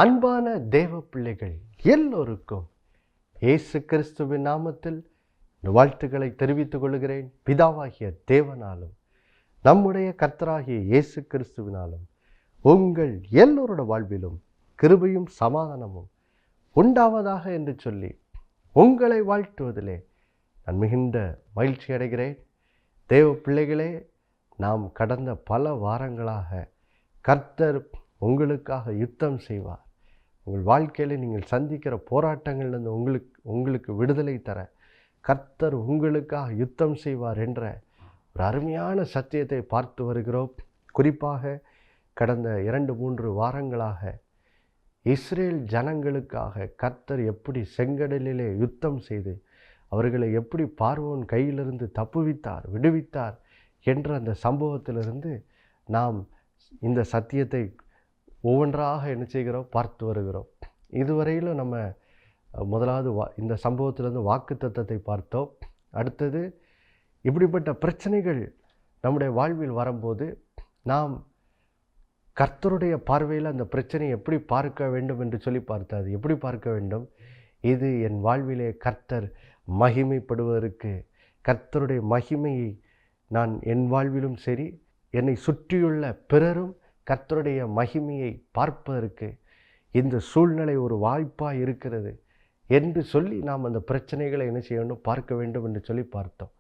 அன்பான தேவ பிள்ளைகள் எல்லோருக்கும் இயேசு கிறிஸ்துவின் நாமத்தில் வாழ்த்துக்களை தெரிவித்துக் கொள்கிறேன். பிதாவாகிய தேவனாலும் நம்முடைய கர்த்தராகிய இயேசு கிறிஸ்துவினாலும் உங்கள் எல்லோரோட வாழ்விலும் கிருபையும் சமாதானமும் உண்டாவதாக என்று சொல்லி உங்களை வாழ்த்துவதிலே நான் மிகுந்த மகிழ்ச்சி அடைகிறேன். தேவ பிள்ளைகளே, நாம் கடந்த பல வாரங்களாக கர்த்தர் உங்களுக்காக யுத்தம் செய்வார். உங்கள் வாழ்க்கையில் நீங்கள் சந்திக்கிற போராட்டங்கள்லேருந்து உங்களுக்கு விடுதலை தர கர்த்தர் உங்களுக்காக யுத்தம் செய்வார் என்ற ஒரு அருமையான சத்தியத்தை பார்த்து வருகிறோம். குறிப்பாக கடந்த 2-3 வாரங்களாக இஸ்ரேல் ஜனங்களுக்காக கர்த்தர் எப்படி செங்கடலிலே யுத்தம் செய்து அவர்களை எப்படி பார்வோன் கையிலிருந்து தப்புவித்தார், விடுவித்தார் என்ற அந்த சம்பவத்திலிருந்து நாம் இந்த சத்தியத்தை ஒவ்வொன்றாக என்ன செய்கிறோம், பார்த்து வருகிறோம். இதுவரையிலும் நம்ம முதலாவது இந்த சம்பவத்திலிருந்து வாக்கு தத்தத்தை பார்த்தோம். அடுத்தது இப்படிப்பட்ட பிரச்சனைகள் நம்முடைய வாழ்வில் வரும்போது நாம் கர்த்தருடைய பார்வையில் அந்த பிரச்சனையை எப்படி பார்க்க வேண்டும் என்று சொல்லி பார்த்தது. எப்படி பார்க்க வேண்டும்? இது என் வாழ்விலே கர்த்தர் மகிமைப்படுவதற்கு, கர்த்தருடைய மகிமையை நான் என் வாழ்விலும் சரி என்னை சுற்றியுள்ள பிறரும் கர்த்தருடைய மகிமையை பார்ப்பதற்கு இந்த சூழ்நிலை ஒரு வாய்ப்பாக இருக்கிறது என்று சொல்லி நாம் அந்த பிரச்சனைகளை என்ன செய்யணும், பார்க்க வேண்டும் என்று சொல்லி பார்த்தோம்.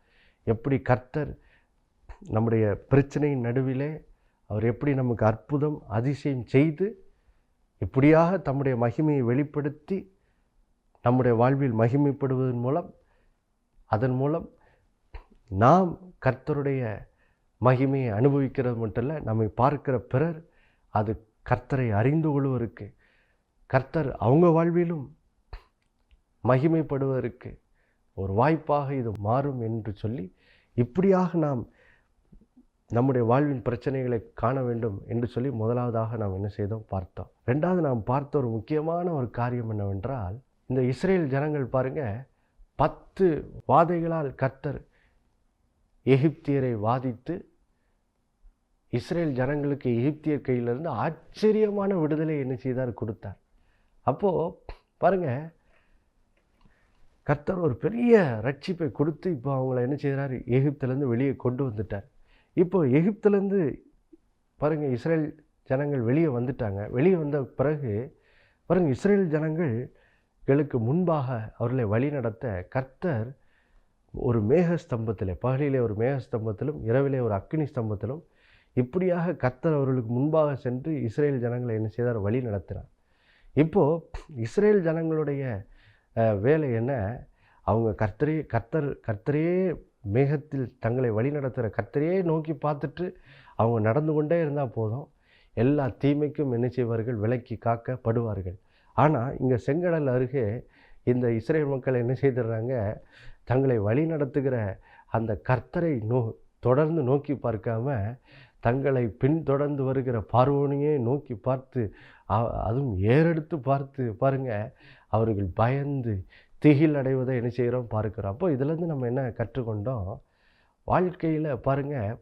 எப்படி கர்த்தர் நம்முடைய பிரச்சனையின் நடுவிலே அவர் எப்படி நமக்கு அற்புதம் அதிசயம் செய்து இப்படியாக தம்முடைய மகிமையை வெளிப்படுத்தி நம்முடைய வாழ்வில் மகிமைப்படுவதன் மூலம் அதன் மூலம் நாம் கர்த்தருடைய மகிமையை அனுபவிக்கிறது மட்டும் இல்லை, நம்மை பார்க்கிற பிறர் அது கர்த்தரை அறிந்து கொள்வதற்கு, கர்த்தர் அவங்க வாழ்விலும் மகிமைப்படுவதற்கு ஒரு வாய்ப்பாக இது மாறும் என்று சொல்லி இப்படியாக நாம் நம்முடைய வாழ்வின் பிரச்சனைகளை காண வேண்டும் என்று சொல்லி முதலாவதாக நாம் என்ன செய்தோம், பார்த்தோம். ரெண்டாவது நாம் பார்த்த ஒரு முக்கியமான ஒரு காரியம் என்னவென்றால், இந்த இஸ்ரேல் ஜனங்கள் பாருங்கள், 10 வாதைகளால் கர்த்தர் எகிப்தியரை வாதித்து இஸ்ரேல் ஜனங்களுக்கு எகிப்தியர் கையிலிருந்து ஆச்சரியமான விடுதலை என்ன செய்தார், கொடுத்தார். அப்போது பாருங்கள், கர்த்தர் ஒரு பெரிய ரட்சிப்பை கொடுத்து இப்போ அவங்கள என்ன செய்கிறார், எகிப்திலேருந்து வெளியே கொண்டு வந்துட்டார். இப்போது எகிப்திலேருந்து பாருங்கள், இஸ்ரேல் ஜனங்கள் வெளியே வந்துட்டாங்க. வெளியே வந்த பிறகு பாருங்கள், இஸ்ரேல் ஜனங்களுக்கு முன்பாக அவர்களை வழி நடத்த கர்த்தர் ஒரு மேகஸ்தம்பத்தில், பகலிலே ஒரு மேகஸ்தம்பத்திலும் இரவிலே ஒரு அக்கினி ஸ்தம்பத்திலும் இப்படியாக கர்த்தர் அவர்களுக்கு முன்பாக சென்று இஸ்ரேல் ஜனங்களை என்ன செய்தார், வழி நடத்தினார். இப்போது இஸ்ரேல் ஜனங்களுடைய வேலை என்ன, அவங்க கர்த்தரையே மேகத்தில் தங்களை வழி நடத்துகிற கர்த்தரையே நோக்கி பார்த்துட்டு அவங்க நடந்து கொண்டே இருந்தால் போதும், எல்லா தீமைக்கும் என்ன செய்வார்கள், விலக்கி காக்கப்படுவார்கள். ஆனால் இங்கே செங்கடல் அருகே இந்த இஸ்ரேல் மக்கள் என்ன செய்துடுறாங்க, தங்களை வழி நடத்துகிற அந்த கர்த்தரை தொடர்ந்து நோக்கி பார்க்காம தங்களை பின்தொடர்ந்து வருகிற பார்வோனையே நோக்கி பார்த்து, அதுவும் ஏறெடுத்து பார்த்து பாருங்கள், அவர்கள் பயந்து திகில் அடைவதை என்ன செய்கிறோம், பார்க்குறோம். அப்போ இதிலேருந்து நம்ம என்ன கற்றுக்கொண்டோம், வாழ்க்கையில் பாருங்கள்,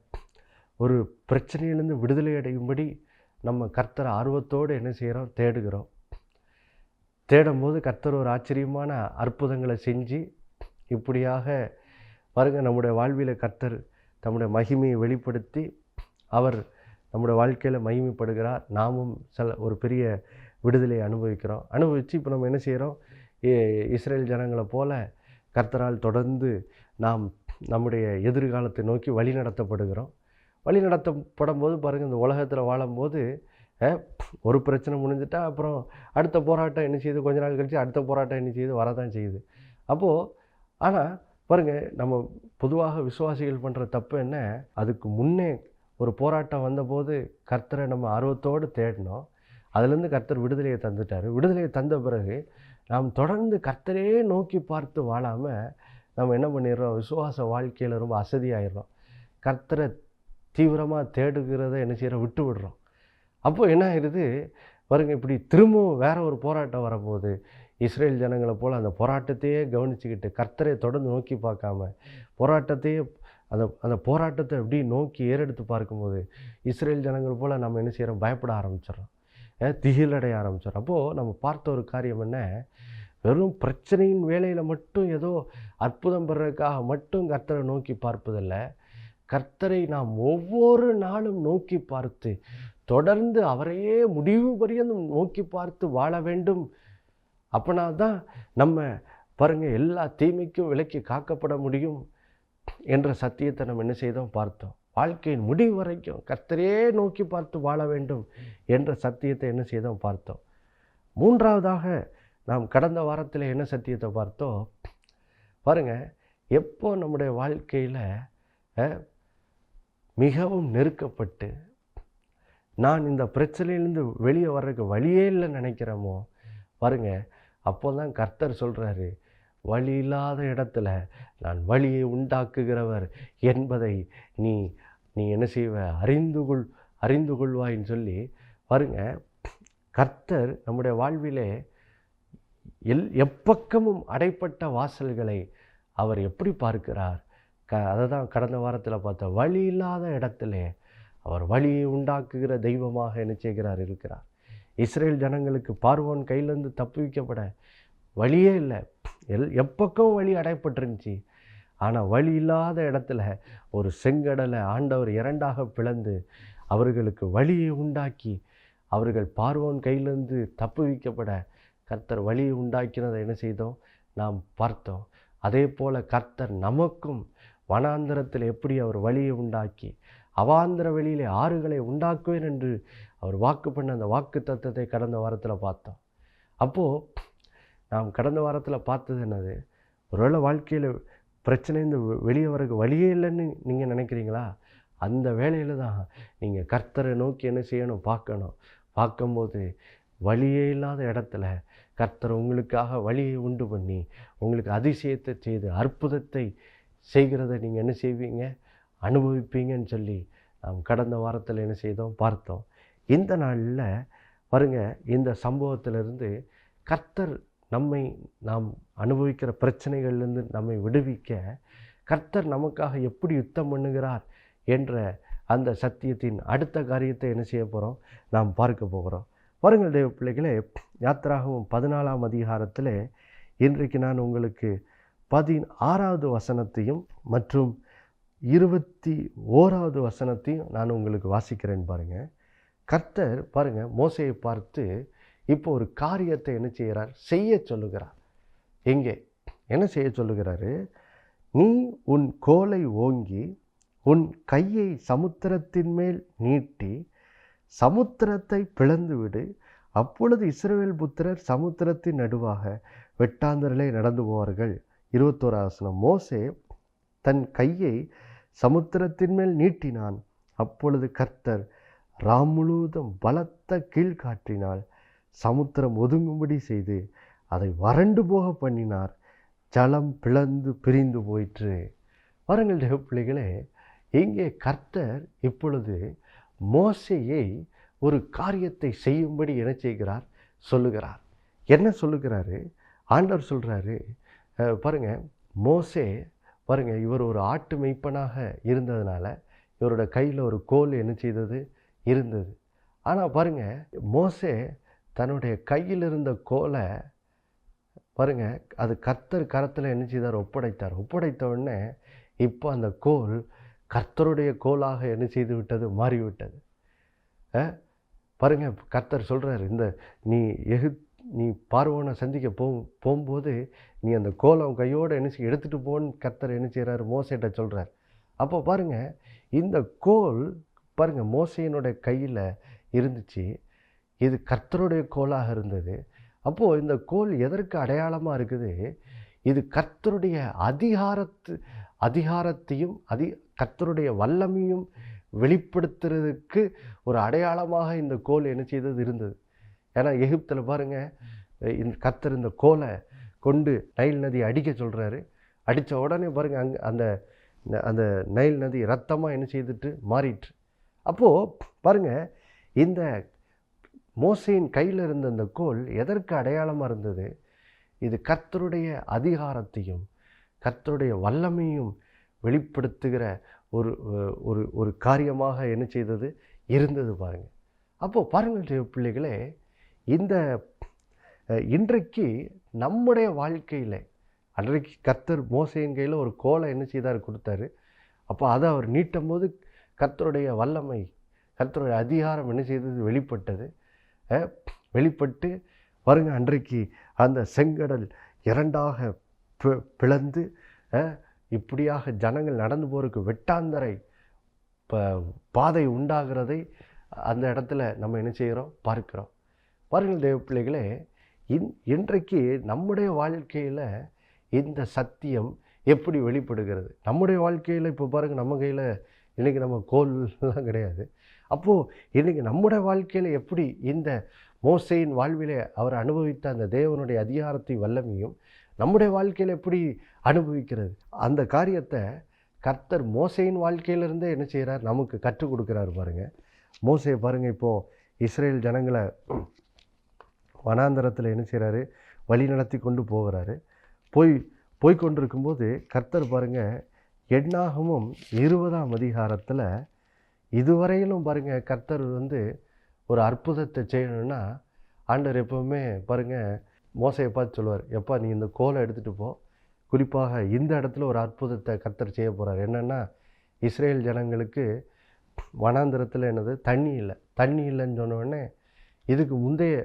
ஒரு பிரச்சனையிலேருந்து விடுதலை அடையும்படி நம்ம கர்த்தரை ஆர்வத்தோடு என்ன செய்கிறோம், தேடுகிறோம். தேடும்போது கர்த்தர் ஒரு ஆச்சரியமான அற்புதங்களை செஞ்சு இப்படியாக பாருங்கள், நம்முடைய வாழ்வில் கர்த்தர் தம்முடைய மகிமையை வெளிப்படுத்தி அவர் நம்முடைய வாழ்க்கையில் மகிமைப்படுகிறார். நாமும் ஒரு பெரிய விடுதலையை அனுபவித்து இப்போ நம்ம என்ன செய்கிறோம், இஸ்ரேல் ஜனங்களை போல கர்த்தரால் தொடர்ந்து நாம் நம்முடைய எதிர்காலத்தை நோக்கி வழி நடத்தப்படுகிறோம். வழி நடத்தப்படும் போது பாருங்கள், இந்த உலகத்தில் வாழும்போது ஒரு பிரச்சனை முடிஞ்சிட்டா அப்புறம் அடுத்த போராட்டம் என்ன செய்யுது, கொஞ்ச நாள் கழித்து அடுத்த போராட்டம் என்ன செய்யுது, வரதான் செய்யுது. அப்போது ஆனால் பாருங்கள், நம்ம பொதுவாக விசுவாசிகள் பண்ணுற தப்பு என்ன, அதுக்கு முன்னே ஒரு போராட்டம் வந்தபோது கர்த்தரை நம்ம ஆர்வத்தோடு தேடினோம், அதுலேருந்து கர்த்தர் விடுதலையை தந்துட்டார். விடுதலையை தந்த பிறகு நாம் தொடர்ந்து கர்த்தரையே நோக்கி பார்த்து வாழாமல் நம்ம என்ன பண்ணிடுறோம், விசுவாச வாழ்க்கையில் ரொம்ப அசதியாகிடுறோம். கர்த்தரை தீவிரமாக தேடுகிறத என்ன செய்கிறோம், விட்டு விடுறோம். அப்போது என்ன ஆகிடுது பாருங்கள், இப்படி திரும்பவும் வேறு ஒரு போராட்டம் வரும்போது இஸ்ரேல் ஜனங்களை போல் அந்த போராட்டத்தையே கவனிச்சுக்கிட்டு கர்த்தரை தொடர்ந்து நோக்கி பார்க்காம போராட்டத்தையே அந்த போராட்டத்தை எப்படி நோக்கி ஏறெடுத்து பார்க்கும்போது இஸ்ரேல் ஜனங்கள் போல் நம்ம என்ன செய்கிறோம், பயப்பட ஆரம்பிச்சிடறோம். திகிலடைய ஆரம்பித்தார். அப்போது நம்ம பார்த்த ஒரு காரியம் என்ன, வெறும் பிரச்சனையின் வேளையில் மட்டும் ஏதோ அற்புதம் பெறதுக்காக மட்டும் கர்த்தரை நோக்கி பார்ப்பதில்லை. கர்த்தரை நாம் ஒவ்வொரு நாளும் நோக்கி பார்த்து தொடர்ந்து அவரையே முடிவு பரியந்தம் நோக்கி பார்த்து வாழ வேண்டும். அப்படின்னா தான் நம்ம பாருங்கள் எல்லா தீமைக்கும் விலக்கி காக்கப்பட முடியும் என்ற சத்தியத்தை நம்ம என்ன செய்தோம் பார்த்தோம். வாழ்க்கையின் முடிவு வரைக்கும் கர்த்தரையே நோக்கி பார்த்து வாழ வேண்டும் என்ற சத்தியத்தை என்ன செய்தோம் பார்த்தோம். மூன்றாவதாக நாம் கடந்த வாரத்தில் என்ன சத்தியத்தை பார்த்தோம் பாருங்கள். எப்போ நம்முடைய வாழ்க்கையில் மிகவும் நெருக்கப்பட்டு நான் இந்த பிரச்சனையிலேருந்து வெளியே வர்றதுக்கு வழியே இல்லைன்னு நினைக்கிறோமோ பாருங்கள், அப்போ தான் கர்த்தர் சொல்கிறாரு, வழி இல்லாத இடத்துல நான் வழியை உண்டாக்குகிறவர் என்பதை நீ நீ என்ன செய்வ அறிந்து கொள்வாயின்னு சொல்லி பாருங்கள். கர்த்தர் நம்முடைய வாழ்விலே எப்பக்கமும் அடைப்பட்ட வாசல்களை அவர் எப்படி பார்க்கிறார். அதை தான் கடந்த வாரத்தில் பார்த்த வழி இல்லாத இடத்துல அவர் வழியை உண்டாக்குகிற தெய்வமாக என்ன செய்கிறார் இருக்கிறார். இஸ்ரேல் ஜனங்களுக்கு பார்வோன் கையிலேருந்து தப்புவிக்கப்பட வழியே இல்லை. எப்பக்கம் வழி அடைப்பட்டிருந்துச்சு. ஆனால் வழி இல்லாத இடத்துல ஒரு செங்கடலை ஆண்டவர் இரண்டாக பிளந்து அவர்களுக்கு வழியை உண்டாக்கி அவர்கள் பார்வோன் கையிலேருந்து தப்புவிக்கப்பட கர்த்தர் வழியை உண்டாக்கினதை என்ன செய்தோம் நாம் பார்த்தோம். அதே போல் கர்த்தர் நமக்கும் வனாந்திரத்தில் எப்படி அவர் வழியை உண்டாக்கி அவாந்திர வெளியிலே ஆறுகளை உண்டாக்குவேன் என்று அவர் வாக்கு பண்ண அந்த வாக்கு தத்தத்தை கடந்த வாரத்தில் பார்த்தோம். அப்போது நாம் கடந்த வாரத்தில் பார்த்தது என்னது, ஒருவேளை வாழ்க்கையில் பிரச்சனைந்து வெளியே வரக்கு வழியே இல்லைன்னு நீங்கள் நினைக்கிறீங்களா? அந்த வேளையில் தான் நீங்கள் கர்த்தரை நோக்கி என்ன செய்யணும் பார்க்கணும். பார்க்கும்போது வழியே இல்லாத இடத்துல கர்த்தர் உங்களுக்காக வழியை உண்டு பண்ணி உங்களுக்கு அதிசயத்தை செய்து அற்புதத்தை செய்கிறத நீங்கள் என்ன செய்வீங்க, அனுபவிப்பீங்கன்னு சொல்லி நாம் கடந்த வாரத்தில் என்ன செய்தோம் பார்த்தோம். இந்த நாளில் பாருங்க, இந்த சம்பவத்திலிருந்து கர்த்தர் நாம் அனுபவிக்கிற பிரச்சனைகள்லேருந்து நம்மை விடுவிக்க கர்த்தர் நமக்காக எப்படி யுத்தம் பண்ணுகிறார் என்ற அந்த சத்தியத்தின் அடுத்த காரியத்தை என்ன செய்ய போகிறோம், நாம் பார்க்க போகிறோம். பாருங்கள் தேவ பிள்ளைகளே, யாத்திராகமம் 14ஆம் அதிகாரத்தில் இன்றைக்கு நான் உங்களுக்கு 16வது வசனத்தையும் மற்றும் 21வது வசனத்தையும் நான் உங்களுக்கு வாசிக்கிறேன். பாருங்கள், கர்த்தர் பாருங்கள் மோசேயை பார்த்து இப்போ ஒரு காரியத்தை என்ன செய்கிறார், செய்ய சொல்லுகிறார். எங்கே என்ன செய்ய சொல்லுகிறாரு, நீ உன் கோலை ஓங்கி உன் கையை சமுத்திரத்தின் மேல் நீட்டி சமுத்திரத்தை பிளந்து விடு. அப்பொழுது இஸ்ரவேல் புத்திரர் சமுத்திரத்தின் நடுவாக வெட்டாந்தரிலே நடந்து போவார்கள். 21வது வசனம், மோசே தன் கையை சமுத்திரத்தின் மேல் நீட்டினான். அப்பொழுது கர்த்தர் ராம் முழுவதும் பலத்த கீழ்காற்றினால் சமுத்திரம் ஒதுங்கும்படி செய்து அதை வறண்டு போக பண்ணினார். ஜலம் பிளந்து பிரிந்து போயிற்று. பாருங்கள் தேவ பிள்ளைகளே, இங்கே கர்த்தர் இப்பொழுது மோசேயை ஒரு காரியத்தை செய்யும்படி என்ன செய்கிறார், சொல்லுகிறார். என்ன சொல்லுகிறாரு, ஆண்டவர் சொல்கிறாரு பாருங்கள், மோசே பாருங்கள், இவர் ஒரு ஆட்டு மேய்ப்பனாக இருந்ததுனால இவரோட கையில் ஒரு கோல் என்ன செய்தது இருந்தது. ஆனால் பாருங்கள், மோசே தன்னுடைய கையில் இருந்த கோலை பாருங்கள் அது கர்த்தர் கரத்தில் என்ன செய்தார், ஒப்படைத்தார். ஒப்படைத்த உடனே இப்போ அந்த கோல் கர்த்தருடைய கோலாக என்ன செய்து விட்டது, மாறிவிட்டது. பாருங்கள், கர்த்தர் சொல்கிறார், இந்த நீ பார்வோனை சந்திக்க போகும்போது நீ அந்த கோலை கையோடு என்ன செய்ய எடுத்துகிட்டு போன்னு கர்த்தர் என்ன செய்கிறார், மோசேட்ட சொல்கிறார். அப்போ பாருங்கள், இந்த கோல் பாருங்கள் மோசேயினுடைய கையில் இருந்துச்சு. இது கர்த்தருடைய கோலாக இருந்தது. அப்போது இந்த கோல் எதற்கு அடையாளமாக இருக்குது, இது கர்த்தருடைய அதிகாரத்தையும் கர்த்தருடைய வல்லமையும் வெளிப்படுத்துறதுக்கு ஒரு அடையாளமாக இந்த கோல் என்ன செய்தது இருந்தது. ஏன்னா எகிப்தில் பாருங்கள், இந்த கர்த்தர் இந்த கோலை கொண்டு நைல் நதி அடிக்க சொல்கிறாரு. அடித்த உடனே பாருங்கள் அங்கே அந்த நைல் நதி ரத்தமாக என்ன செய்துட்டு மாறிட்டு. அப்போது பாருங்கள், இந்த மோசேயின் கையில் இருந்த அந்த கோல் எதற்கு அடையாளமாக இருந்தது, இது கர்த்தருடைய அதிகாரத்தையும் கர்த்தருடைய வல்லமையும் வெளிப்படுத்துகிற ஒரு காரியமாக என்ன செய்தது இருந்தது. பாருங்கள், அப்போது பாருங்கள் தேவ பிள்ளைகளே, இந்த இன்றைக்கு நம்முடைய வாழ்க்கையில் அன்றைக்கு கர்த்தர் மோசேயின் கையில் ஒரு கோலை என்ன செய்தார், கொடுத்தாரு. அப்போ அதை அவர் நீட்டும் போது கர்த்தருடைய வல்லமை, கர்த்தருடைய அதிகாரம் என்ன செய்தது, வெளிப்பட்டது. வெளிப்பட்டு பாருங்க, அன்றைக்கு அந்த செங்கடல் இரண்டாக பிளந்து இப்படியாக ஜனங்கள் நடந்து போகிறதுக்கு வெட்டாந்தரை பாதை உண்டாகிறதை அந்த இடத்துல நம்ம என்ன செய்கிறோம், பார்க்கிறோம். பாருங்கள் தேவ பிள்ளைகளே, இன்றைக்கு நம்முடைய வாழ்க்கையில் இந்த சத்தியம் எப்படி வெளிப்படுகிறது? நம்முடைய வாழ்க்கையில் இப்போ பாருங்கள், நம்ம கையில் இன்றைக்கி நம்ம கோல்லாம் கிடையாது. அப்போது இன்றைக்கி நம்முடைய வாழ்க்கையில் எப்படி இந்த மோசேயின் வாழ்விலே அவர் அனுபவித்த அந்த தேவனுடைய அதிகாரத்தை வல்லமையும் நம்முடைய வாழ்க்கையில் எப்படி அனுபவிக்கிறது? அந்த காரியத்தை கர்த்தர் மோசேயின் வாழ்க்கையிலிருந்தே என்ன செய்கிறார், நமக்கு கற்றுக் கொடுக்குறாரு. பாருங்கள், மோசே பாருங்கள், இப்போது இஸ்ரேல் ஜனங்களை வனாந்தரத்தில் என்ன செய்கிறாரு, வழி நடத்தி கொண்டு போகிறாரு. போய்கொண்டிருக்கும்போது கர்த்தர் பாருங்கள், எண்ணாகமும் 20ஆம் அதிகாரத்தில் இதுவரையிலும் பாருங்கள், கர்த்தர் ஒரு அற்புதத்தை செய்யணும்னா ஆண்டவர் எப்போவுமே பாருங்கள் மோசையை பார்த்து சொல்லுவார், எப்பா நீ இந்த கோலை எடுத்துகிட்டு போ, குறிப்பாக இந்த இடத்துல ஒரு அற்புதத்தை கர்த்தர் செய்ய போகிறார். என்னென்னா, இஸ்ரேல் ஜனங்களுக்கு வனாந்திரத்தில் என்னது, தண்ணி இல்லைன்னு சொன்னோடனே, இதுக்கு முந்தைய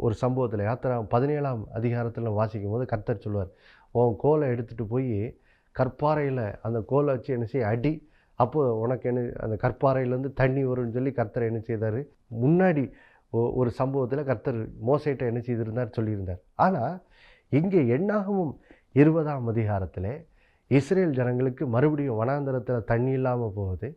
ஒரு சம்பவத்தில் யாத்திரா 17ஆம் அதிகாரத்தில் வாசிக்கும் போது கர்த்தர் சொல்லுவார், உன் கோலை எடுத்துகிட்டு போய் கற்பாறையில் அந்த கோலை வச்சு என்ன செய்ய அடி, அப்போது உனக்கு என்ன அந்த கற்பாறையிலேருந்து தண்ணி வரும்னு சொல்லி கர்த்தர் என்ன செய்தார், முன்னாடி ஒரு சம்பவத்தில் கர்த்தர் மோசேட்ட என்ன செய்திருந்தார், சொல்லியிருந்தார். ஆனால் இங்கே எண்ணாகமும் 20ஆம் அதிகாரத்தில் இஸ்ரேல் ஜனங்களுக்கு மறுபடியும் வனாந்தரத்தில் தண்ணி இல்லாமல் போகுது.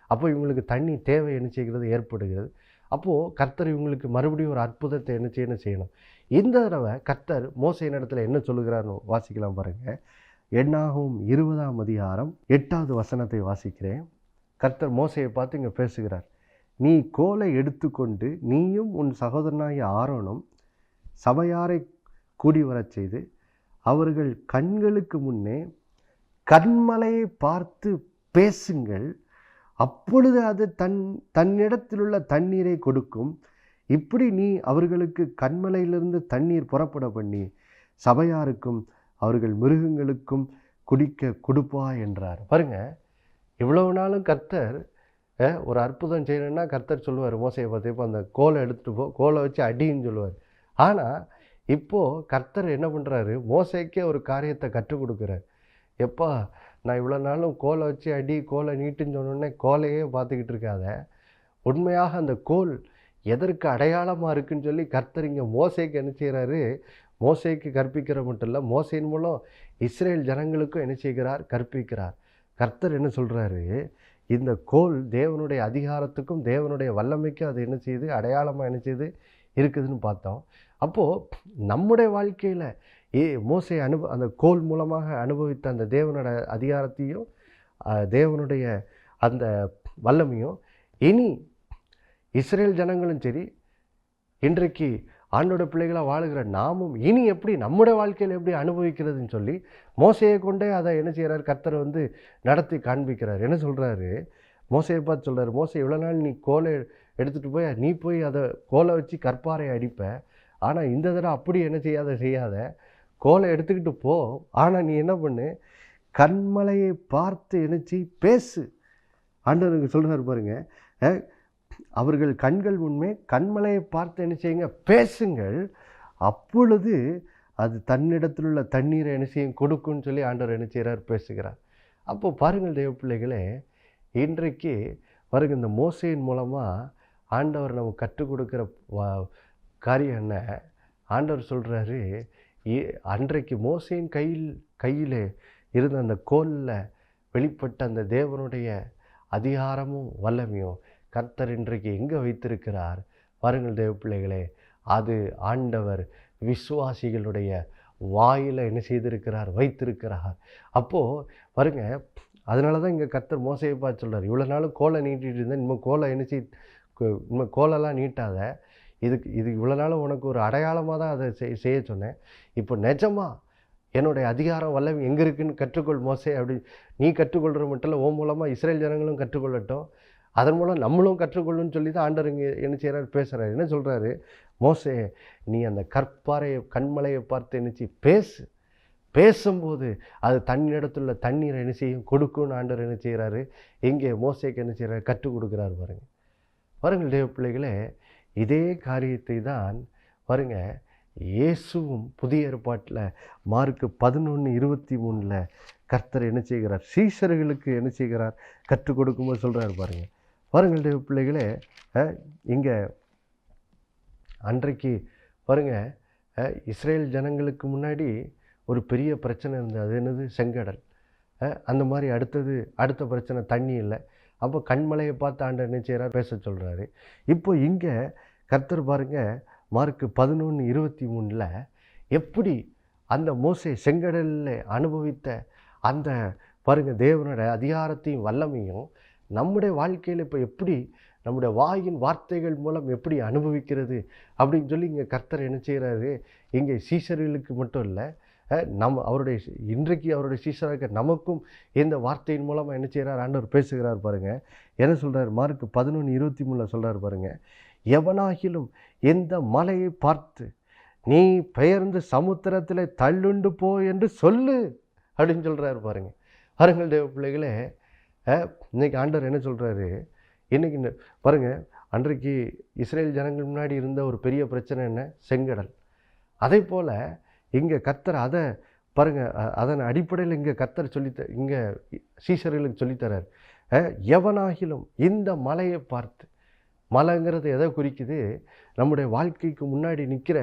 அப்போ இவங்களுக்கு தண்ணி தேவை என்ன செய்கிறது, ஏற்படுகிறது. அப்போது கர்த்தர் இவங்களுக்கு மறுபடியும் ஒரு அற்புதத்தை என்ன செய்யணும். இந்த தடவை கர்த்தர் மோசேயின் இடத்துல என்ன சொல்லுகிறார்னு வாசிக்கலாம் பாருங்கள். எண்ணாகமும் 20ஆம் அதிகாரம் 8வது வசனத்தை வாசிக்கிறேன். கர்த்தர் மோசேயை பார்த்து இங்கே பேசுகிறார். நீ கோலை எடுத்துக்கொண்டு நீயும் உன் சகோதரனாகிய ஆரோனும் சபையாரை கூடி வரச் செய்து அவர்கள் கண்களுக்கு முன்னே கன்மலையை பார்த்து பேசுங்கள், அப்பொழுது அது தன்னிடத்திலுள்ள தண்ணீரை கொடுக்கும். இப்படி நீ அவர்களுக்கு கன்மலையிலிருந்து தண்ணீர் புறப்பட பண்ணி சபையாருக்கும் அவர்கள் மிருகங்களுக்கும் குடிக்க கொடுப்பா என்றார். பாருங்க, இவ்வளவு நாளும் கர்த்தர் ஒரு அற்புதம் செய்யணும்னா கர்த்தர் சொல்லுவார் மோசையை பார்த்து, இப்போ அந்த கோலை எடுத்துகிட்டு போ, கோலை வச்சு அடின்னு சொல்லுவார். ஆனால் இப்போது கர்த்தர் என்ன பண்ணுறாரு, மோசைக்கே ஒரு காரியத்தை கற்றுக் கொடுக்குறார். எப்பா, நான் இவ்வளோ நாளும் கோலை வச்சு அடி, கோலை நீட்டுன்னு சொன்னோடனே கோலையே பார்த்துக்கிட்டு இருக்காத, உண்மையாக அந்த கோல் எதற்கு அடையாளமாக இருக்குன்னு சொல்லி கர்த்தர் இங்கே மோசைக்கு என்ன செய்கிறாரு, மோசைக்கு கற்பிக்கிற மட்டும் இல்லை, மோசையின் மூலம் இஸ்ரேல் ஜனங்களுக்கும் என்ன செய்கிறார், கற்பிக்கிறார். கர்த்தர் என்ன சொல்கிறாரு, இந்த கோல் தேவனுடைய அதிகாரத்துக்கும் தேவனுடைய வல்லமைக்கும் அது என்ன செய்யுது, அடையாளமாக என்ன செய்யுது இருக்குதுன்னு பார்த்தோம். அப்போது நம்முடைய வாழ்க்கையில் மோசே அந்த கோல் மூலமாக அனுபவித்த அந்த தேவனோட அதிகாரத்தையும் தேவனுடைய அந்த வல்லமையும் இனி இஸ்ரேல் ஜனங்களும் சரி, இன்றைக்கு ஆண்டோட பிள்ளைகளாக வாழுகிற நாமும் இனி எப்படி நம்முடைய வாழ்க்கையில் எப்படி அனுபவிக்கிறதுன்னு சொல்லி மோசையை கொண்டே அதை என்ன செய்கிறார், கர்த்தர் நடத்தி காண்பிக்கிறார். என்ன சொல்கிறாரு, மோசையை பார்த்து சொல்கிறார், மோசை இவ்வளோ நாள் நீ கோலை எடுத்துகிட்டு போய் நீ போய் அதை கோலை வச்சு கற்பாறை அடிப்ப, ஆனால் இந்த தடவை அப்படி என்ன செய்யாத கோலை எடுத்துக்கிட்டு போ, ஆனால் நீ என்ன பண்ணு, கண்மலையை பார்த்து என்னச்சி பேசு. ஆண்டவருக்கு சொல்கிறார் பாருங்க, அவர்கள் கண்கள் முன்னே கண்மலையை பார்த்து என்ன செய்யுங்க, பேசுங்கள், அப்பொழுது அது தன்னிடத்தில் உள்ள தண்ணீரை என்ன செய்யும், கொடுக்குன்னு சொல்லி ஆண்டவர் என்ன செய்கிறார், பேசுகிறார். அப்போது பாருங்கள் தேவ பிள்ளைகளே, இன்றைக்கு பாருங்க இந்த மோசையின் மூலமாக ஆண்டவர் நமக்கு கற்றுக் கொடுக்குற காரியம் என்ன, ஆண்டவர் சொல்கிறாரு, அன்றைக்கு மோசையின் கையில் இருந்த அந்த கோலில் வெளிப்பட்ட அந்த தேவனுடைய அதிகாரமும் வல்லமையும் கர்த்தர் இன்றைக்கு எங்கே வைத்திருக்கிறார் பாருங்கள் தேவ பிள்ளைகளே, அது ஆண்டவர் விசுவாசிகளுடைய வாயில் என்ன செய்திருக்கிறார், வைத்திருக்கிறார். அப்போது பாருங்க, அதனால தான் இங்கே கர்த்தர் மோசையை பார்த்து சொல்கிறார், இவ்வளோ நாளும் கோலை நீட்டிகிட்டு இருந்தேன், இனிமேல் கோலை என்ன இனிமேல் கோலெல்லாம் நீட்டாத, இது இவ்வளோ நாளும் உனக்கு ஒரு அடையாளமாக தான் அதை செய்ய சொன்னேன், இப்போ நிஜமாக என்னுடைய அதிகாரம் வல்லமை எங்கே இருக்குதுன்னு கற்றுக்கொள் மோசே. அப்படி நீ கற்றுக்கொள்கிற மட்டும் இல்லை, உன் மூலமாக இஸ்ரேல் ஜனங்களும் கற்றுக்கொள்ளட்டும். அதன் மூலம் நம்மளும் கற்றுக்கொள்ளணும்னு சொல்லி தான் ஆண்டவர் இங்கே என்ன செய்கிறார், பேசுகிறார். என்ன சொல்கிறாரு, மோசே நீ அந்த கற்பாறையை கண்மலையை பார்த்து என்ன பேசு, பேசும்போது அது தன்னிடத்துள்ள தண்ணீரை என்ன செய்யும், கொடுக்கும்னு ஆண்டவர் என்ன செய்கிறாரு, இங்கே மோசேக்கு என்ன செய்கிறார், கற்றுக் கொடுக்குறாரு. பாருங்கள் தேவ பிள்ளைகளே, இதே காரியத்தை தான் பாருங்க இயேசுவும் புதிய ஏற்பாட்டில் மார்க்கு 11:23 கர்த்தர் என்ன செய்கிறார், சீஷர்களுக்கு என்ன செய்கிறார், கற்றுக் கொடுக்கும்போது சொல்கிறார். பாருங்கள் தேவ பிள்ளைகளே, இங்கே அன்றைக்கு பாருங்கள் இஸ்ரேல் ஜனங்களுக்கு முன்னாடி ஒரு பெரிய பிரச்சனை இருந்தது. அது என்னது, செங்கடல். அந்த மாதிரி அடுத்த பிரச்சனை தண்ணி இல்லை. அப்போ கண்மலையை பார்த்து ஆண்டவர் என்ன செய்கிறார், பேச சொல்கிறாரு. இப்போ இங்கே கர்த்தர் பாருங்கள் மார்க்கு 11:23 எப்படி அந்த மோசே செங்கடலில் அனுபவித்த அந்த பாருங்கள் தேவனோட அதிகாரத்தையும் வல்லமையும் நம்முடைய வாழ்க்கையில் இப்போ எப்படி நம்முடைய வாயின் வார்த்தைகள் மூலம் எப்படி அனுபவிக்கிறது அப்படின்னு சொல்லி இங்கே கர்த்தர் என்ன செய்கிறாரு, இங்கே சீஷர்களுக்கு மட்டும் இல்லை, இன்றைக்கு அவருடைய சீஷராக நமக்கும் இந்த வார்த்தையின் மூலமாக என்ன செய்கிறார், ஆண்டவர் பேசுகிறார். பாருங்கள் என்ன சொல்கிறார், மார்க்கு 11:23 சொல்கிறார். பாருங்கள், எவனாகிலும் எந்த மலையை பார்த்து நீ பெயர்ந்து சமுத்திரத்தில் தள்ளுண்டு போ என்று சொல்லு அப்படின்னு சொல்கிறாரு. பாருங்கள் தேவ பிள்ளைகளே, இன்றைக்கி ஆண்டவர் என்ன சொல்கிறாரு, இன்றைக்கி பாருங்கள் அன்றைக்கு இஸ்ரேல் ஜனங்கள் முன்னாடி இருந்த ஒரு பெரிய பிரச்சனை என்ன, செங்கடல். அதே போல் இங்கே கர்த்தர் அதை பாருங்கள், அதன் அடிப்படையில் இங்கே கர்த்தர் இங்கே சீஷர்களுக்கு சொல்லித்தரார். எவனாகிலும் இந்த மலையை பார்த்து, மலைங்கிறது எதை குறிக்குது, நம்முடைய வாழ்க்கைக்கு முன்னாடி நிற்கிற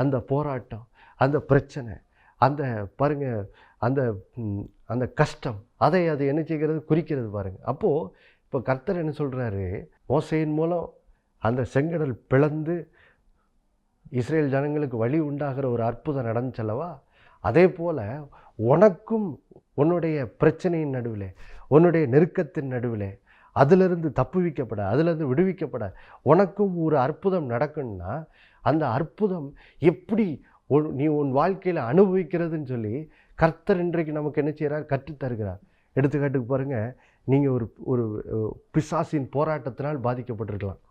அந்த போராட்டம், அந்த பிரச்சனை, அந்த பாருங்கள் அந்த கஷ்டம், அது என்ன செய்கிறது, குறிக்கிறது. பாருங்கள் அப்போது இப்போ கர்த்தர் என்ன சொல்கிறாரு, மோசேயின் மூலம் அந்த செங்கடல் பிளந்து இஸ்ரேல் ஜனங்களுக்கு வழி உண்டாகிற ஒரு அற்புதம் நடந்துச்சல்லவா, அதே போல் உனக்கும் உன்னுடைய பிரச்சனையின் நடுவில், உன்னுடைய நெருக்கத்தின் நடுவில் அதிலிருந்து தப்புவிக்கப்பட, அதிலிருந்து விடுவிக்கப்பட உனக்கும் ஒரு அற்புதம் நடக்குன்னா, அந்த அற்புதம் எப்படி நீ உன் வாழ்க்கையில் அனுபவிக்கிறதுன்னு சொல்லி கர்த்தர் இன்றைக்கு நமக்கு என்ன செய்கிறார், கற்றுத்தருகிறார். எடுத்துக்காட்டுக்கு பாருங்கள், நீங்கள் ஒரு பிசாசின் போராட்டத்தினால் பாதிக்கப்பட்டிருக்கலாம்.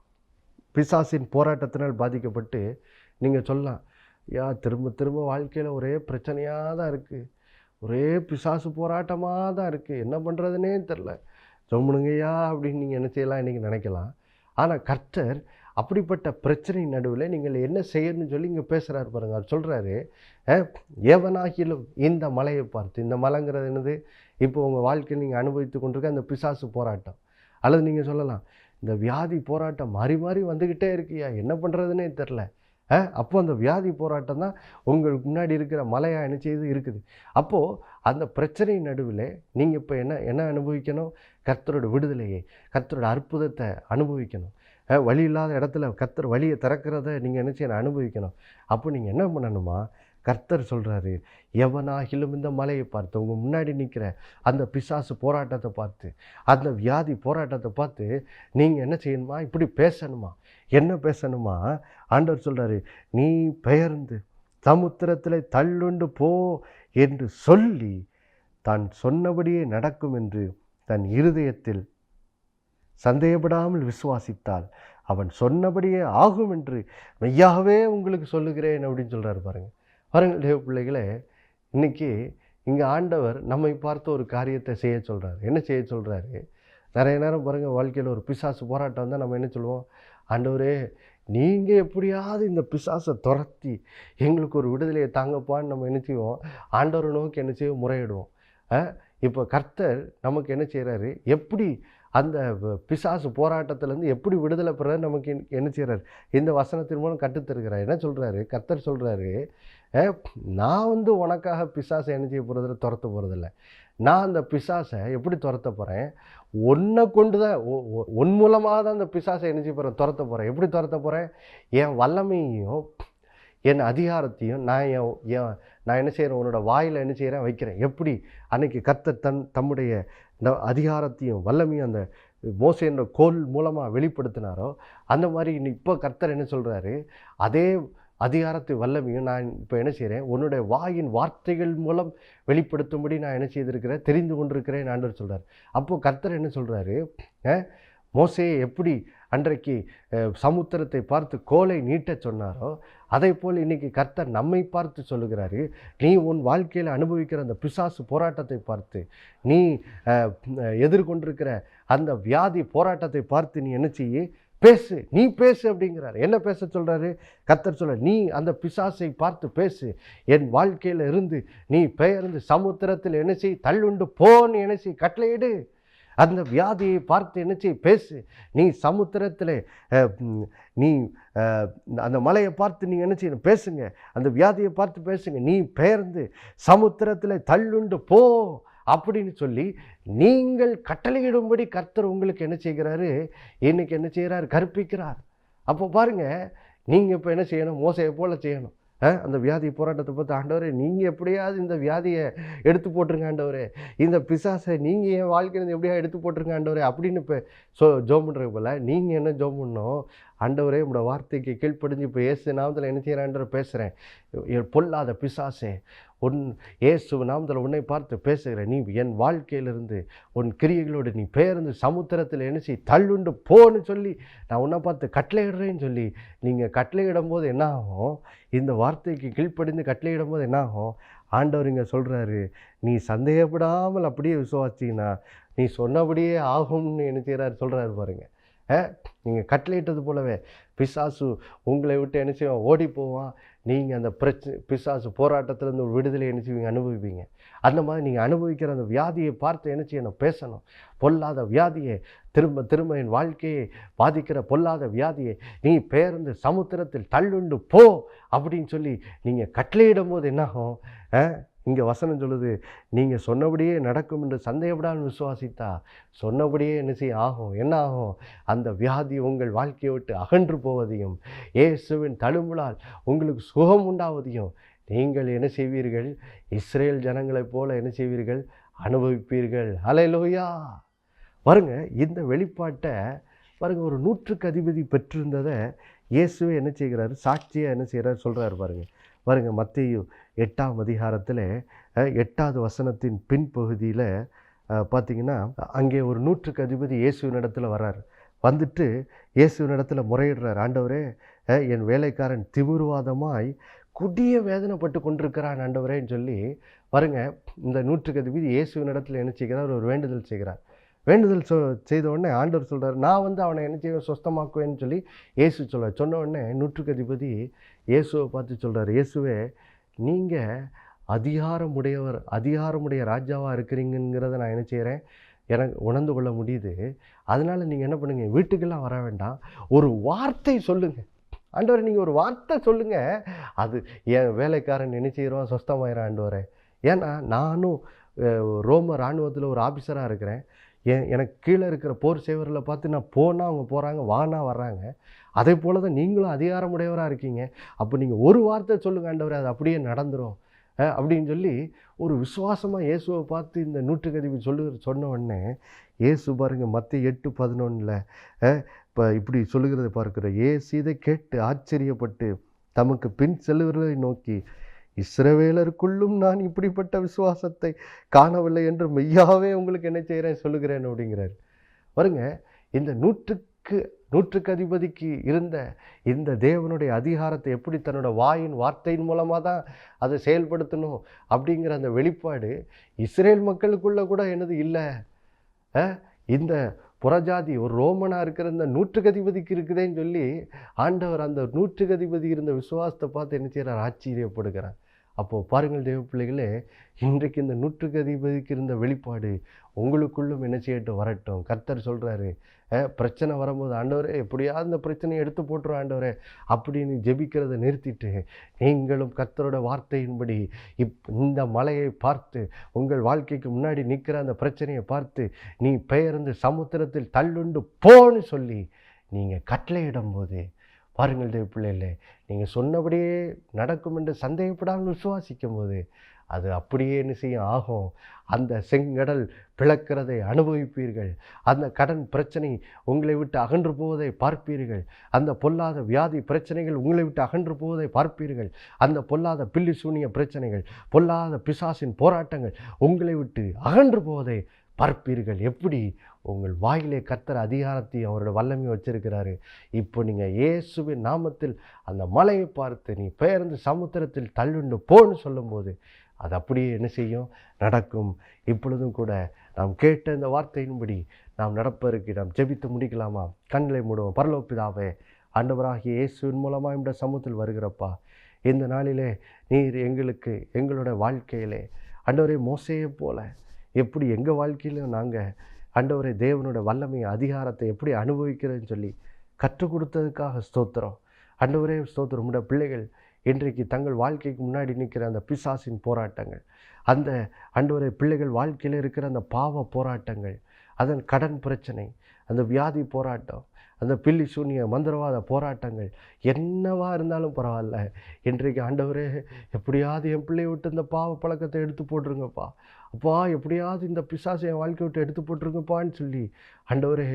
பிசாசின் போராட்டத்தினால் பாதிக்கப்பட்டு நீங்கள் சொல்லலாம், திரும்ப திரும்ப வாழ்க்கையில் ஒரே பிரச்சனையாக தான் இருக்குது, ஒரே பிசாசு போராட்டமாக தான் இருக்குது, என்ன பண்ணுறதுனே தெரில, சொம்முனுங்கய்யா அப்படின்னு நீங்கள் என்ன செய்யலாம் இன்றைக்கி நினைக்கலாம். ஆனால் கர்த்தர் அப்படிப்பட்ட பிரச்சனை நடுவில் நீங்கள் என்ன செய்யணும்னு சொல்லி இங்கே பேசுகிறாரு. பாருங்கள், அவர் சொல்கிறாரு, எவனாகிலும் இந்த மலையை பார்த்து, இந்த மலைங்கிறது என்னது, இப்போ உங்கள் வாழ்க்கையில் நீங்கள் அனுபவித்து கொண்டிருக்க அந்த பிசாசு போராட்டம், அல்லது நீங்கள் சொல்லலாம் இந்த வியாதி போராட்டம் மாறி மாறி வந்துக்கிட்டே இருக்கியா, என்ன பண்ணுறதுனே தெரில. அப்போ அந்த வியாதி போராட்டம் தான் உங்களுக்கு முன்னாடி இருக்கிற மலையாக என்ன செய்து இருக்குது. அப்போது அந்த பிரச்சனை நடுவில் நீங்கள் இப்போ என்ன அனுபவிக்கணும், கர்த்தரோட விடுதலையை, கர்த்தரோட அற்புதத்தை அனுபவிக்கணும். வழி இல்லாத இடத்துல கர்த்தர் வழியை திறக்கிறத நீங்கள் என்ன செய்யணும், அனுபவிக்கணும். அப்போ நீங்கள் என்ன பண்ணணுமா, கர்த்தர் சொல்கிறாரு, எவனாகிலும் இந்த மலையை பார்த்து, உங்கள் முன்னாடி நிற்கிற அந்த பிசாசு போராட்டத்தை பார்த்து, அந்த வியாதி போராட்டத்தை பார்த்து நீங்கள் என்ன செய்யணுமா, இப்படி பேசணுமா. என்ன பேசணுமா, ஆண்டவர் சொல்கிறாரு, நீ பெயர்ந்து சமுத்திரத்தில் தள்ளுண்டு போ என்று சொல்லி தான் சொன்னபடியே நடக்கும் என்று தன் இருதயத்தில் சந்தேகப்படாமல் விசுவாசித்தால் அவன் சொன்னபடியே ஆகும் என்று மெய்யாகவே உங்களுக்கு சொல்லுகிறேன் அப்படின்னு சொல்கிறார். பாருங்கள் தேவ பிள்ளைகளே, இன்றைக்கி இங்கே ஆண்டவர் நம்மை பார்த்து ஒரு காரியத்தை செய்ய சொல்கிறார். என்ன செய்ய சொல்கிறாரு, நிறைய நேரம் பாருங்கள் வாழ்க்கையில் ஒரு பிசாசு போராட்டம் வந்தால் நம்ம என்ன சொல்லுவோம், ஆண்டவரே நீங்கள் எப்படியாவது இந்த பிசாசை துரத்தி எங்களுக்கு ஒரு விடுதலையை தாங்கப்பான்னு நம்ம என்ன செய்வோம், ஆண்டவரை நோக்கி என்ன செய்வோம், முறையிடுவோம். இப்போ கர்த்தர் நமக்கு என்ன செய்கிறாரு, எப்படி அந்த பிசாசு போராட்டத்திலேருந்து எப்படி விடுதலை பெற நமக்கு என்ன செய்கிறார், இந்த வசனத்தின் மூலம் கற்றுத்தருகிறார். என்ன சொல்கிறாரு, கர்த்தர் சொல்கிறாரு, நான் உனக்காக பிசாசை என்ன செய்ய போகிறதில்ல, துரத்த போகிறதில்ல. நான் அந்த பிசாசை எப்படி துரத்த போகிறேன், ஒன்றை கொண்டு தான், உன் மூலமாக தான் அந்த பிசாசை என்ன செய்ய போகிறேன், துரத்த போகிறேன். எப்படி துரத்த போகிறேன், என் வல்லமையும் என் அதிகாரத்தையும் நான் என்ன செய்கிறேன், உன்னோட வாயில் என்ன செய்கிறேன், வைக்கிறேன். எப்படி அன்னைக்கு கர்த்தர் தம்முடைய அதிகாரத்தையும் வல்லமையும் அந்த மோசேன்ற கோல் மூலமாக வெளிப்படுத்தினாரோ, அந்த மாதிரி இப்போ கர்த்தர் என்ன சொல்கிறாரு, அதே அதிகாரத்தை வல்லமையும் நான் இப்போ என்ன செய்கிறேன், உன்னுடைய வாயின் வார்த்தைகள் மூலம் வெளிப்படுத்தும்படி நான் என்ன செய்திருக்கிறேன், தெரிந்து கொண்டிருக்கிறேன் ஆண்டவர் சொல்கிறார். அப்போது கர்த்தர் என்ன சொல்கிறாரு, மோசேயை எப்படி அன்றைக்கு சமுத்திரத்தை பார்த்து கோலை நீட்டச் சொன்னாரோ அதே போல் இன்றைக்கி கர்த்தர் நம்மை பார்த்து சொல்லுகிறாரு, நீ உன் வாழ்க்கையில் அனுபவிக்கிற அந்த பிசாசு போராட்டத்தை பார்த்து, நீ எதிர்கொண்டிருக்கிற அந்த வியாதி போராட்டத்தை பார்த்து நீ என்ன செய்ய, பேசு, நீ பேசு அப்படிங்கிறார். என்ன பேச சொல்கிறாரு கர்த்தர்? சொல்ல, நீ அந்த பிசாசை பார்த்து பேசு, என் வாழ்க்கையில் இருந்து நீ பெயர்ந்து சமுத்திரத்தில் என்ன செய், தள்ளுண்டு போன்னு என்ன செய், கட்டளையிடு. அந்த வியாதியை பார்த்து என்ன செய், பேசு. நீ சமுத்திரத்தில் நீ அந்த மலையை பார்த்து நீ என்ன செய்யணும், பேசுங்க. அந்த வியாதியை பார்த்து பேசுங்க. நீ பெயர்ந்து சமுத்திரத்தில் தள்ளுண்டு போ அப்படின்னு சொல்லி நீங்கள் கட்டளையிடும்படி கர்த்தர் உங்களுக்கு என்ன செய்கிறாரு, இன்னைக்கு என்ன செய்கிறார், கற்பிக்கிறார். அப்போ பாருங்கள், நீங்கள் இப்போ என்ன செய்யணும், மோசையை போல் செய்யணும். அந்த வியாதி போராட்டத்தை பார்த்து, ஆண்டவரே நீங்கள் எப்படியாவது இந்த வியாதியை எடுத்து போட்டுருங்க ஆண்டவரே, இந்த பிசாசை நீங்கள் என் வாழ்க்கையிலேருந்து எப்படியா எடுத்து போட்டுருங்க ஆண்டவரே அப்படின்னு இப்போ ஜோம் பண்ணுறது போல் நீங்கள் என்ன ஜோம் பண்ணணும், ஆண்டவரே உங்களோட வார்த்தைக்கு கீழ்ப்படிஞ்சு இப்போ இயேசு நாமத்தில் என்ன செய்கிறேன் பேசுகிறேன், பொல்லாத பிசாசே இயேசு நாமத்தில் உன்னை பார்த்து பேசுகிறேன், நீ என் வாழ்க்கையிலிருந்து உன் கிரியைகளோடு நீ பெயர்ந்து சமுத்திரத்தில் என்ன செய், தள்ளுண்டு போன்னு சொல்லி நான் உன்னை பார்த்து கட்டளையிடுறேன்னு சொல்லி நீங்கள் கட்டளையிடும் போது என்ன ஆகும், இந்த வார்த்தைக்கு கீழ்ப்படிந்து கட்டளையிடும் போது என்ன ஆகும், ஆண்டவர் இங்கே சொல்கிறாரு, நீ சந்தேகப்படாமல் அப்படியே விசுவாசிங்கன்னா நீ சொன்னபடியே ஆகும்னு என்ன செய்கிறாரு சொல்கிறாரு பாருங்கள். நீங்கள் கட்டளையிட்டது போலவே பிசாசு உங்களை விட்டு என்ன செய்வோம், ஓடி போவான். நீங்கள் அந்த பிசாசு போராட்டத்திலேருந்து ஒரு விடுதலை என்ன செய்வீங்க, அனுபவிப்பீங்க. அந்த மாதிரி நீங்கள் அனுபவிக்கிற அந்த வியாதியை பார்த்து என்ன செய்யணும், பேசணும். பொல்லாத வியாதியை, திரும்ப திரும்ப என் வாழ்க்கையை பாதிக்கிற பொல்லாத வியாதியை நீ பெயர்ந்து சமுத்திரத்தில் தள்ளுண்டு போ அப்படின்னு சொல்லி நீங்கள் கட்டளையிடும் போது என்னாகும், இங்கே வசனம் சொல்லுது, நீங்கள் சொன்னபடியே நடக்கும் என்று சந்தேகப்படாமல் விசுவாசித்தா சொன்னபடியே என்ன செய்ய ஆகும், என்ன ஆகும், அந்த வியாதி உங்கள் வாழ்க்கையை விட்டு அகன்று போவதையும் இயேசுவின் தழும்புலால் உங்களுக்கு சுகம் உண்டாவதையும் நீங்கள் என்ன செய்வீர்கள், இஸ்ரேல் ஜனங்களைப் போல என்ன செய்வீர்கள், அனுபவிப்பீர்கள். ஹல்லேலூயா. பாருங்க, இந்த வெளிப்பாட்டை பாருங்க, ஒரு 100க்கு அதிபதி பெற்றிருந்ததை இயேசுவே என்ன செய்கிறாரு, சாட்சியாக என்ன செய்கிறார் சொல்கிறார் பாருங்க. மத்தேயு 8ஆம் அதிகாரத்தில் 8வது வசனத்தின் பின்பகுதியில் பார்த்திங்கன்னா, அங்கே ஒரு 100க்கு அதிபதி இயேசுவினிடத்தில் வர்றார். வந்துட்டு இயேசுவினிடத்தில் முறையிடுறார், ஆண்டவரே என் வேலைக்காரன் திமிர்வாதமாய் கொடிய வேதனைப்பட்டு கொண்டிருக்கிறான் ஆண்டவரேன்னு சொல்லி பாருங்க. இந்த 100க்கு அதிபதி இயேசுவினிடத்தில் என்ன செய்கிறார், ஒரு வேண்டுதல் செய்கிறார். வேண்டுதல் செய்த உடனே ஆண்டவர் சொல்கிறார், நான் அவனை என்ன செய்வேன், சொஸ்தமாக்குவேன்னு சொல்லி இயேசு சொன்ன உடனே 100க்கு அதிபதி இயேசுவை பார்த்து சொல்கிறார், இயேசுவே நீங்கள் அதிகாரமுடைய ராஜாவாக இருக்கிறீங்கிறத நான் என்ன செய்கிறேன், எனக்கு உணர்ந்து கொள்ள முடியுது. அதனால் நீங்கள் என்ன பண்ணுங்கள், வீட்டுக்கெல்லாம் வர வேண்டாம், ஒரு வார்த்தை சொல்லுங்கள். ஆண்டவரை நீங்கள் ஒரு வார்த்தை சொல்லுங்கள், அது என் வேலைக்காரன் என்ன செய்கிறோம், சொஸ்தமாயிரம் ஆண்டவரே. ஏன்னா நானும் ரோம இராணுவத்தில் ஒரு ஆஃபீஸராக இருக்கிறேன். எனக்கு கீழே இருக்கிற போர் சேவரில் பார்த்து நான் போனால் அவங்க போகிறாங்க, வானா வர்றாங்க. அதே போல் தான் நீங்களும் அதிகாரமுடையவராக இருக்கீங்க. அப்போ நீங்கள் ஒரு வார்த்தை சொல்லுங்க ஆண்டவரே, அது அப்படியே நடந்துடும் அப்படின்னு சொல்லி ஒரு விசுவாசமாக இயேசுவை பார்த்து இந்த 100க்கு அதிபதி சொன்ன உடனே இயேசு பாருங்கள், மத்தேயு 8:11 இப்போ இப்படி சொல்லுகிறதை பார்க்குற. இயேசு இதை கேட்டு ஆச்சரியப்பட்டு தமக்கு பின் செல்லுகிறதை நோக்கி, இஸ்ரவேலருக்குள்ளும் நான் இப்படிப்பட்ட விசுவாசத்தை காணவில்லை என்று மெய்யாவே உங்களுக்கு என்ன செய்கிறேன் சொல்லுகிறேன் அப்படிங்கிறார். பாருங்க, இந்த 100க்கு அதிபதிக்கு இருந்த இந்த தேவனுடைய அதிகாரத்தை எப்படி தன்னோட வார்த்தையின் மூலமாக தான் அதை செயல்படுத்தணும் அப்படிங்கிற அந்த வெளிப்பாடு இஸ்ரேல் மக்களுக்குள்ளே கூட என்னது இல்லை. இந்த புறஜாதி ஒரு ரோமனாக இருக்கிற இந்த 100க்கு அதிபதிக்கு இருக்குதேன்னு சொல்லி ஆண்டவர் அந்த 100க்கு அதிபதி இருந்த விசுவாசத்தை பார்த்து என்ன செய்கிறார், ஆச்சரியப்படுகிறார். அப்போது பாருங்கள் தேவ பிள்ளைகளே, இன்றைக்கு இந்த 100க்கு அதிபதிக்கு இருந்த வெளிப்பாடு உங்களுக்குள்ளும் என்ன செய்யட்டும், வரட்டும். கர்த்தர் சொல்கிறாரு, பிரச்சனை வரும்போது ஆண்டவரே எப்படியாவது இந்த பிரச்சனையை எடுத்து போட்டுரும் ஆண்டவரே அப்படின்னு ஜெபிக்கிறதை நிறுத்திட்டு நீங்களும் கர்த்தரோட வார்த்தையின்படி இந்த மலையை பார்த்து உங்கள் வாழ்க்கைக்கு முன்னாடி நிற்கிற அந்த பிரச்சனையை பார்த்து நீ பெயர்ந்து சமுத்திரத்தில் தள்ளுண்டு போன்னு சொல்லி நீங்கள் கட்டளையிடும் போது பாருங்கள் தேவ பிள்ளைகளே, நீங்கள் சொன்னபடியே நடக்கும் என்று சந்தேகப்படாமல் விசுவாசிக்கும் போது அது அப்படியே என்ன செய்யும் ஆகும். அந்த செங்கடல் பிளக்கிறதை அனுபவிப்பீர்கள். அந்த கடன் பிரச்சனை உங்களை விட்டு அகன்று போவதை பார்ப்பீர்கள். அந்த பொல்லாத வியாதி பிரச்சனைகள் உங்களை விட்டு அகன்று போவதை பார்ப்பீர்கள். அந்த பொல்லாத பில்லி சூனிய பிரச்சனைகள், பொல்லாத பிசாசின் போராட்டங்கள் உங்களை விட்டு அகன்று போவதை பார்ப்பீர்கள். எப்படி உங்கள் வாயிலே கர்த்தர் அதிகாரத்தையும் அவரோட வல்லமையும் வச்சிருக்கிறாரு. இப்போ நீங்கள் இயேசுவின் நாமத்தில் அந்த மலையை பார்த்து நீ பெயர்ந்து சமுத்திரத்தில் தள்ளுண்டு போன்னு சொல்லும்போது அது அப்படியே என்ன செய்யும்? நடக்கும். இப்பொழுதும் கூட நாம் கேட்ட இந்த வார்த்தையின்படி நாம் நடப்பதற்கு நாம் ஜெபித்து முடிக்கலாமா? கண்களை மூடுவோம். பரலோக பிதாவே, ஆண்டவராகிய இயேசுவின் மூலமாக இந்த சமூகத்தில் வருகிறப்பா, இந்த நாளிலே நீர் எங்களுக்கு எங்களோட வாழ்க்கையிலே ஆண்டவரே மோசேயை போல எப்படி எங்கள் வாழ்க்கையிலும் நாங்கள் ஆண்டவரே தேவனோட வல்லமை அதிகாரத்தை எப்படி அனுபவிக்கிறதுன்னு சொல்லி கற்றுக் கொடுத்ததுக்காக ஸ்தோத்திரம். ஆண்டவரே ஸ்தோத்திரம். உம்முடைய பிள்ளைகள் இன்றைக்கு தங்கள் வாழ்க்கைக்கு முன்னாடி நிற்கிற அந்த பிசாசின் போராட்டங்கள், அந்த ஆண்டவரே பிள்ளைகள் வாழ்க்கையில் இருக்கிற அந்த பாவ போராட்டங்கள், அதன் கடன் பிரச்சனை, அந்த வியாதி போராட்டம், அந்த பில்லி சூனிய மந்திரவாத போராட்டங்கள் என்னவா இருந்தாலும் பரவாயில்ல, இன்றைக்கு ஆண்டவரே எப்படியாவது என் பிள்ளையை விட்டு இந்த பாவ பழக்கத்தை எடுத்து போட்டுருங்கப்பா, அப்பா எப்படியாவது இந்த பிசாசை என் வாழ்க்கை விட்டு எடுத்து போட்டுருங்கப்பான்னு சொல்லி ஆண்டவரே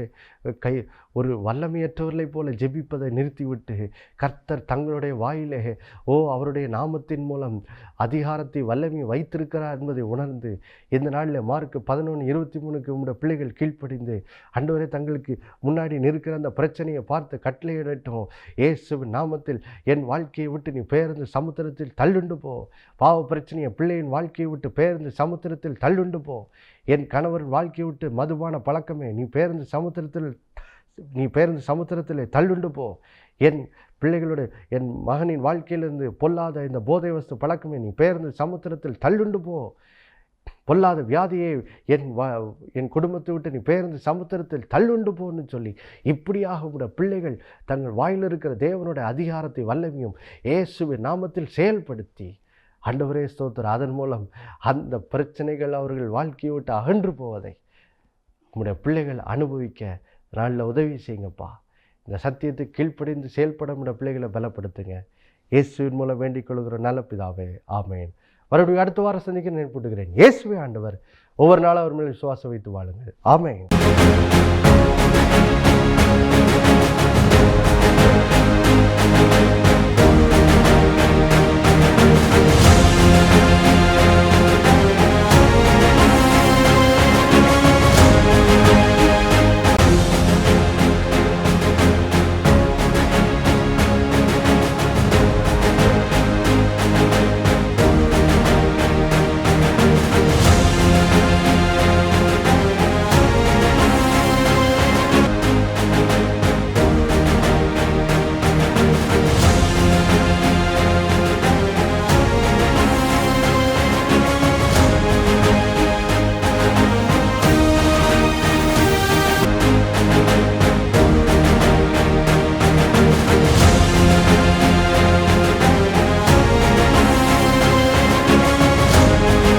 ஒரு வல்லமையற்றவர்களை போல ஜெபிப்பதை நிறுத்திவிட்டு கர்த்தர் தங்களுடைய வாயிலே அவருடைய நாமத்தின் மூலம் அதிகாரத்தை வல்லமையை வைத்திருக்கிறார் என்பதை உணர்ந்து இந்த நாளில் மார்க் 11:23 உங்களுடைய பிள்ளைகள் கீழ்ப்படிந்து ஆண்டவரே தங்களுக்கு முன்னாடி நிற்கிற அந்த பிரச்சனையை பார்த்து கட்டளையிடட்டும். இயேசுவின் நாமத்தில் என் வாழ்க்கையை விட்டு நீ பெயர்ந்து சமுத்திரத்தில் தள்ளுண்டு போ. பாவ பிரச்சனையை பிள்ளையின் வாழ்க்கையை விட்டு பெயர்ந்து சமுத்திரத்தில் தள்ளுண்டு போ. என் கணவரின் வாழ்க்கையை விட்டு மதுபான பழக்கமே நீ பெயர்ந்து சமுத்திரத்தில் தள்ளுண்டு போ. என் பிள்ளைகளோட என் மகனின் வாழ்க்கையிலிருந்து பொல்லாத இந்த போதை வஸ்து பழக்கமே நீ பெயர்ந்து சமுத்திரத்தில் தள்ளுண்டு போ. பொல்லாத வியாதியை என் குடும்பத்தை விட்டு நீ பெயர்ந்து சமுத்திரத்தில் தள்ளுண்டு போன்னு சொல்லி இப்படியாக உடைய பிள்ளைகள் தங்கள் வாயில் இருக்கிற தேவனோட அதிகாரத்தை வல்லமையும் இயேசுவின் நாமத்தில் செயல்படுத்தி ஆண்டவரே ஸ்தோத்திரம், அதன் மூலம் அந்த பிரச்சனைகள் அவர்கள் வாழ்க்கையை விட்டு அகன்று போவதை உங்களுடைய பிள்ளைகள் அனுபவிக்க நாளில் உதவி செய்யுங்கப்பா. இந்த சத்தியத்தை கீழ்ப்படிந்து செயல்பட உடைய பிள்ளைகளை பலப்படுத்துங்க. இயேசுவின் மூலம் வேண்டிக் கொள்கிற நல்ல பிதாவே, ஆமேன். மறுபடியும் அடுத்த வாரம் சந்திக்க நினைப்பட்டுகிறேன். இயேசுவே ஆண்டவர். ஒவ்வொரு நாளும் அவர் மேல் விசுவாசம் வைத்து வாழுங்கள். ஆமேன்.